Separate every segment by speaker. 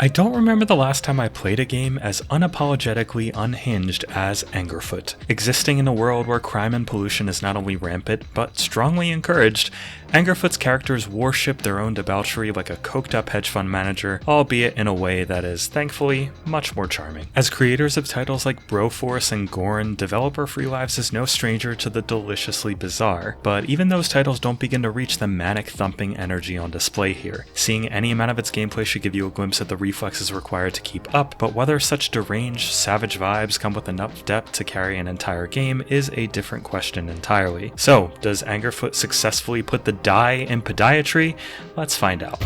Speaker 1: I don't remember the last time I played a game as unapologetically unhinged as Angerfoot. Existing in a world where crime and pollution is not only rampant, but strongly encouraged, Angerfoot's characters worship their own debauchery like a coked-up hedge fund manager, albeit in a way that is, thankfully, much more charming. As creators of titles like Broforce and Gorn, Developer Free Lives is no stranger to the deliciously bizarre, but even those titles don't begin to reach the manic thumping energy on display here. Seeing any amount of its gameplay should give you a glimpse at the reflexes required to keep up, but whether such deranged, savage vibes come with enough depth to carry an entire game is a different question entirely. So, does Angerfoot successfully put the die in podiatry? Let's find out.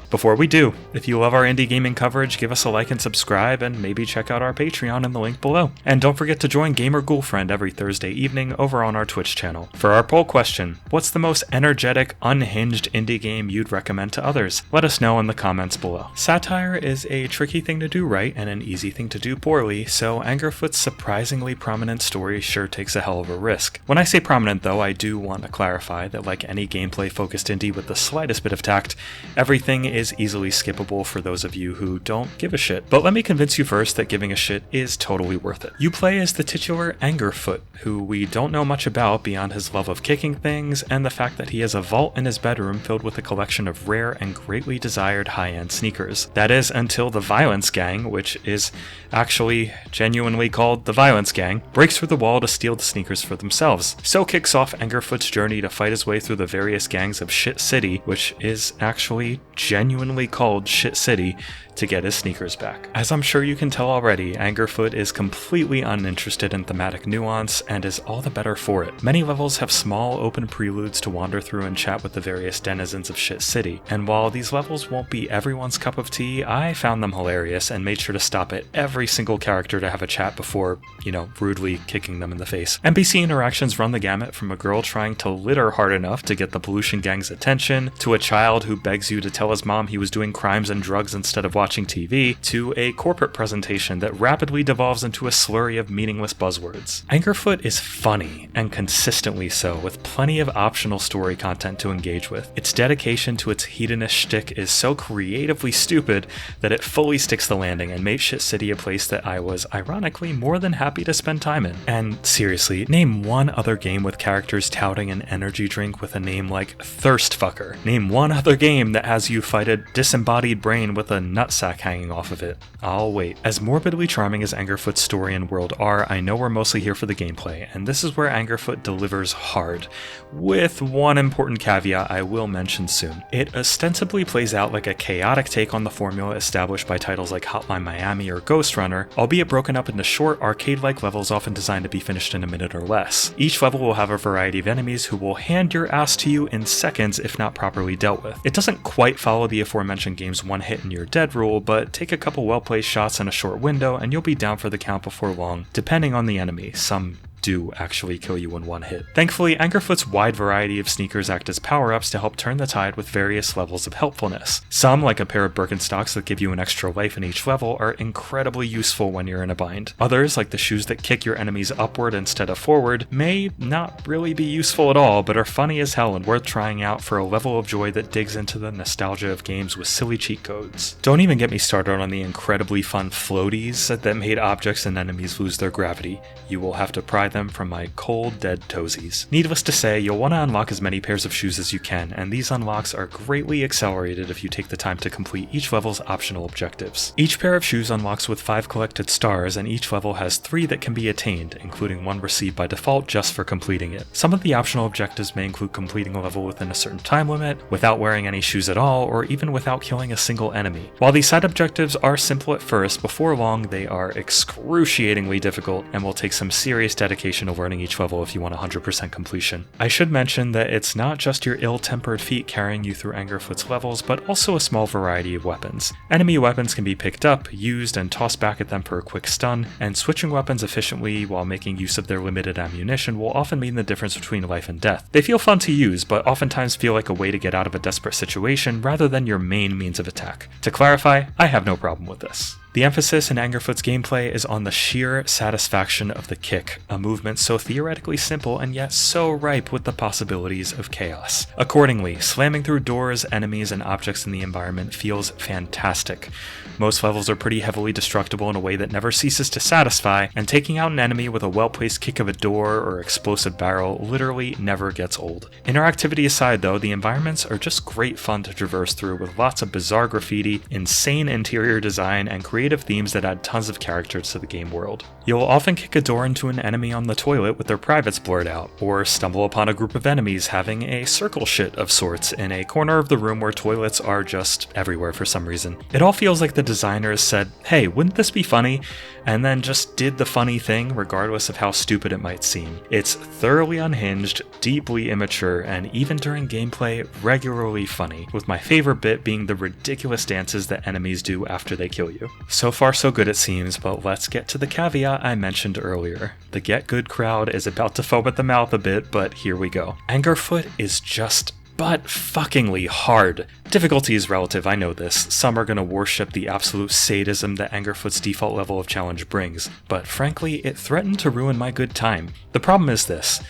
Speaker 1: Before we do, if you love our indie gaming coverage, give us a like and subscribe, and maybe check out our Patreon in the link below. And don't forget to join Gamer Ghoulfriend every Thursday evening over on our Twitch channel. For our poll question, what's the most energetic, unhinged indie game you'd recommend to others? Let us know in the comments below. Satire is a tricky thing to do right and an easy thing to do poorly, so Angerfoot's surprisingly prominent story sure takes a hell of a risk. When I say prominent though, I do want to clarify that like any gameplay-focused indie with the slightest bit of tact, everything is easily skippable for those of you who don't give a shit. But let me convince you first that giving a shit is totally worth it. You play as the titular Angerfoot, who we don't know much about beyond his love of kicking things and the fact that he has a vault in his bedroom filled with a collection of rare and greatly desired high-end sneakers. That is until the Violence Gang, which is actually genuinely called the Violence Gang, breaks through the wall to steal the sneakers for themselves. So kicks off Angerfoot's journey to fight his way through the various gangs of Shit City, which is actually genuinely called Shit City, to get his sneakers back. As I'm sure you can tell already, Angerfoot is completely uninterested in thematic nuance and is all the better for it. Many levels have small open preludes to wander through and chat with the various denizens of Shit City, and while these levels won't be everyone's cup of tea, I found them hilarious and made sure to stop at every single character to have a chat before, rudely kicking them in the face. NPC interactions run the gamut from a girl trying to litter hard enough to get the pollution gang's attention, to a child who begs you to tell his mom he was doing crimes and drugs instead of watching TV, to a corporate presentation that rapidly devolves into a slurry of meaningless buzzwords. Angerfoot is funny, and consistently so, with plenty of optional story content to engage with. Its dedication to its hedonist shtick is so creatively stupid that it fully sticks the landing and made Shit City a place that I was, ironically, more than happy to spend time in. And seriously, name one other game with characters touting an energy drink with a name like Thirstfucker. Name one other game that has you fight a disembodied brain with a nutsack hanging off of it. I'll wait. As morbidly charming as Angerfoot's story and world are, I know we're mostly here for the gameplay, and this is where Angerfoot delivers hard, with one important caveat I will mention soon. It ostensibly plays out like a chaotic take on the formula established by titles like Hotline Miami or Ghost Runner, albeit broken up into short, arcade-like levels often designed to be finished in a minute or less. Each level will have a variety of enemies who will hand your ass to you in seconds if not properly dealt with. It doesn't quite follow the aforementioned game's one hit and you're dead rule, but take a couple well-placed shots in a short window and you'll be down for the count before long, depending on the enemy. Some do actually kill you in one hit. Thankfully, Angerfoot's wide variety of sneakers act as power-ups to help turn the tide with various levels of helpfulness. Some, like a pair of Birkenstocks that give you an extra life in each level, are incredibly useful when you're in a bind. Others, like the shoes that kick your enemies upward instead of forward, may not really be useful at all, but are funny as hell and worth trying out for a level of joy that digs into the nostalgia of games with silly cheat codes. Don't even get me started on the incredibly fun floaties that made objects and enemies lose their gravity. You will have to pry them from my cold, dead toesies. Needless to say, you'll want to unlock as many pairs of shoes as you can, and these unlocks are greatly accelerated if you take the time to complete each level's optional objectives. Each pair of shoes unlocks with 5 collected stars, and each level has 3 that can be attained, including one received by default just for completing it. Some of the optional objectives may include completing a level within a certain time limit, without wearing any shoes at all, or even without killing a single enemy. While these side objectives are simple at first, before long they are excruciatingly difficult and will take some serious dedication of learning each level if you want 100% completion. I should mention that it's not just your ill-tempered feet carrying you through Angerfoot's levels, but also a small variety of weapons. Enemy weapons can be picked up, used, and tossed back at them for a quick stun, and switching weapons efficiently while making use of their limited ammunition will often mean the difference between life and death. They feel fun to use, but oftentimes feel like a way to get out of a desperate situation rather than your main means of attack. To clarify, I have no problem with this. The emphasis in Angerfoot's gameplay is on the sheer satisfaction of the kick, a movement so theoretically simple and yet so ripe with the possibilities of chaos. Accordingly, slamming through doors, enemies, and objects in the environment feels fantastic. Most levels are pretty heavily destructible in a way that never ceases to satisfy, and taking out an enemy with a well-placed kick of a door or explosive barrel literally never gets old. Interactivity aside though, the environments are just great fun to traverse through with lots of bizarre graffiti, insane interior design, and creative themes that add tons of character to the game world. You'll often kick a door into an enemy on the toilet with their privates blurred out, or stumble upon a group of enemies having a circle shit of sorts in a corner of the room where toilets are just everywhere for some reason. It all feels like the designers said, hey, wouldn't this be funny? And then just did the funny thing regardless of how stupid it might seem. It's thoroughly unhinged, deeply immature, and even during gameplay, regularly funny, with my favorite bit being the ridiculous dances that enemies do after they kill you. So far so good it seems, but let's get to the caveat I mentioned earlier. The Get Good crowd is about to foam at the mouth a bit, but here we go. Angerfoot is just butt-fuckingly hard. Difficulty is relative, I know this. Some are gonna worship the absolute sadism that Angerfoot's default level of challenge brings, but frankly, it threatened to ruin my good time. The problem is this.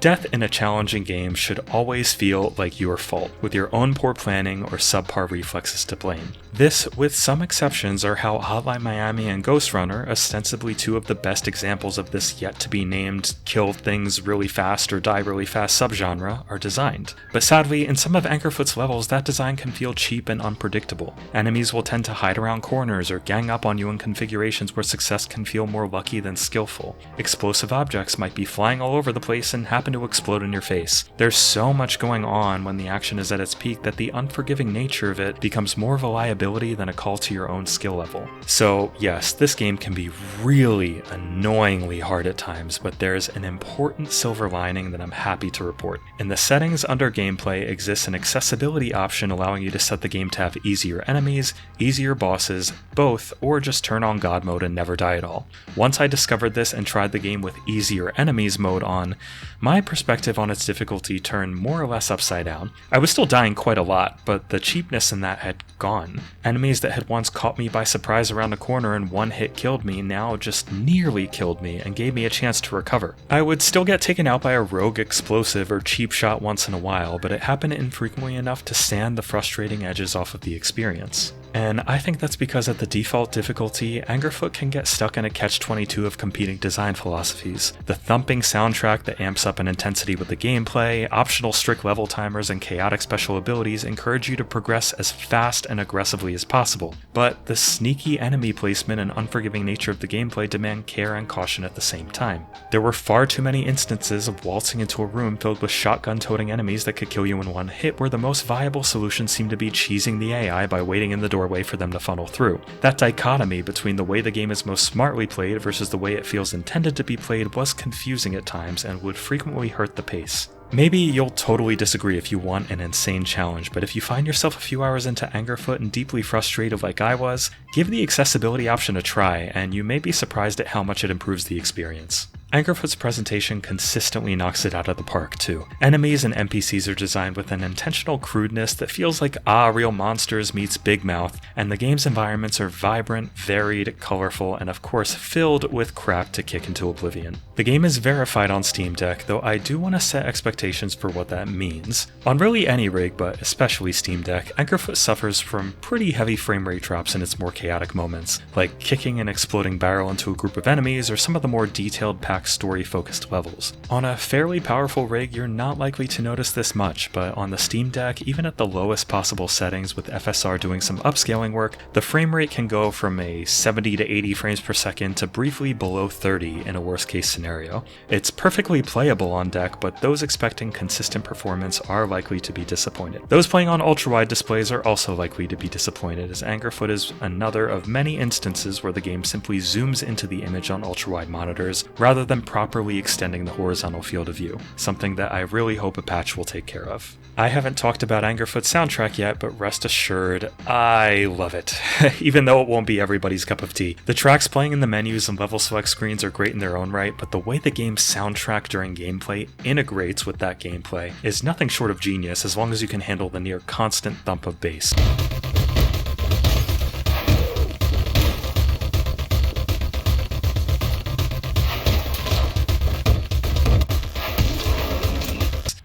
Speaker 1: Death in a challenging game should always feel like your fault, with your own poor planning or subpar reflexes to blame. This, with some exceptions, are how Hotline Miami and Ghost Runner, ostensibly two of the best examples of this yet-to-be-named kill things really fast or die really fast subgenre, are designed. But sadly, in some of Angerfoot's levels, that design can feel cheap and unpredictable. Enemies will tend to hide around corners or gang up on you in configurations where success can feel more lucky than skillful. Explosive objects might be flying all over the place and happen to explode in your face. There's so much going on when the action is at its peak that the unforgiving nature of it becomes more of a liability than a call to your own skill level. So yes, this game can be really annoyingly hard at times, but there's an important silver lining that I'm happy to report. In the settings under gameplay exists an accessibility option allowing you to set the game to have easier enemies, easier bosses, both, or just turn on God mode and never die at all. Once I discovered this and tried the game with easier enemies mode on, my perspective on its difficulty turned more or less upside down. I was still dying quite a lot, but the cheapness in that had gone. Enemies that had once caught me by surprise around a corner and one hit killed me now just nearly killed me and gave me a chance to recover. I would still get taken out by a rogue explosive or cheap shot once in a while, but it happened infrequently enough to sand the frustrating edges off of the experience. And I think that's because at the default difficulty, Angerfoot can get stuck in a catch-22 of competing design philosophies. The thumping soundtrack that amps up an intensity with the gameplay, optional strict level timers, and chaotic special abilities encourage you to progress as fast and aggressively as possible. But the sneaky enemy placement and unforgiving nature of the gameplay demand care and caution at the same time. There were far too many instances of waltzing into a room filled with shotgun-toting enemies that could kill you in one hit, where the most viable solution seemed to be cheesing the AI by waiting in the doorway for them to funnel through. That dichotomy between the way the game is most smartly played versus the way it feels intended to be played was confusing at times and would frequently hurt the pace. Maybe you'll totally disagree if you want an insane challenge, but if you find yourself a few hours into Angerfoot and deeply frustrated like I was, give the accessibility option a try, and you may be surprised at how much it improves the experience. Angerfoot's presentation consistently knocks it out of the park too. Enemies and NPCs are designed with an intentional crudeness that feels like Real Monsters meets Big Mouth, and the game's environments are vibrant, varied, colorful, and of course filled with crap to kick into oblivion. The game is verified on Steam Deck, though I do want to set expectations for what that means. On really any rig, but especially Steam Deck, Angerfoot suffers from pretty heavy frame rate drops in its more chaotic moments, like kicking an exploding barrel into a group of enemies or some of the more detailed story-focused levels. On a fairly powerful rig, you're not likely to notice this much, but on the Steam Deck, even at the lowest possible settings with FSR doing some upscaling work, the frame rate can go from a 70 to 80 frames per second to briefly below 30 in a worst-case scenario. It's perfectly playable on deck, but those expecting consistent performance are likely to be disappointed. Those playing on ultra-wide displays are also likely to be disappointed, as Angerfoot is another of many instances where the game simply zooms into the image on ultra-wide monitors, rather than properly extending the horizontal field of view, something that I really hope a patch will take care of. I haven't talked about Angerfoot's soundtrack yet, but rest assured, I love it, even though it won't be everybody's cup of tea. The tracks playing in the menus and level select screens are great in their own right, but the way the game's soundtrack during gameplay integrates with that gameplay is nothing short of genius, as long as you can handle the near constant thump of bass.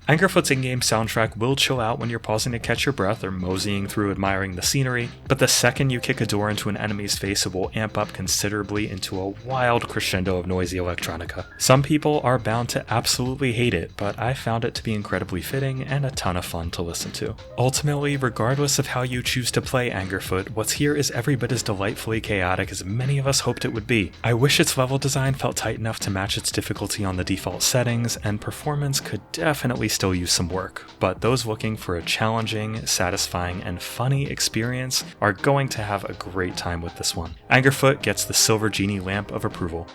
Speaker 1: Angerfoot's in-game soundtrack will chill out when you're pausing to catch your breath or moseying through admiring the scenery, but the second you kick a door into an enemy's face it will amp up considerably into a wild crescendo of noisy electronica. Some people are bound to absolutely hate it, but I found it to be incredibly fitting and a ton of fun to listen to. Ultimately, regardless of how you choose to play Angerfoot, what's here is every bit as delightfully chaotic as many of us hoped it would be. I wish its level design felt tight enough to match its difficulty on the default settings, and performance could definitely still use some work, but those looking for a challenging, satisfying, and funny experience are going to have a great time with this one. Angerfoot gets the Silver Genie lamp of approval.